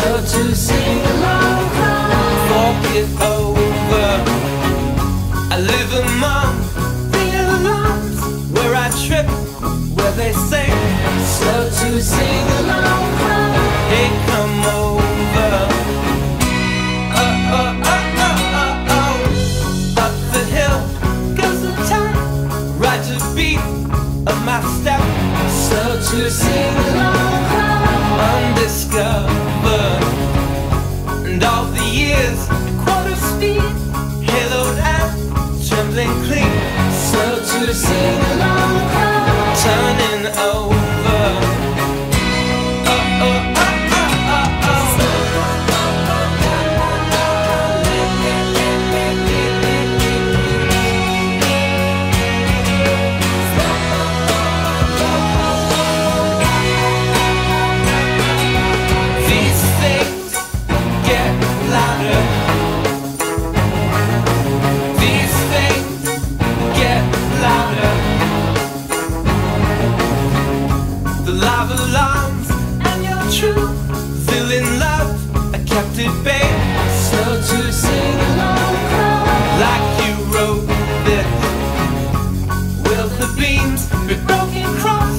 So to sing along, Walk it over. I live among the alarms, where I trip, where they sing. so to sing along, Hey, come over. Oh, oh, oh, oh, oh, oh. Up the hill goes the time, right to beat of my step. so to sing along, Undiscovered, and all the years at quarter speed, haloed out, trembling clean. so to sing along, Turning over. Oh, oh, oh, oh, oh, oh. These things get louder. These things get louder. The lava alarms and your truth, feeling love, a captive babe. so to sing along, Like you wrote this. Will the beams be broken cross?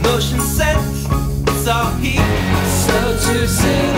Motion sense, it's all heat. so to sing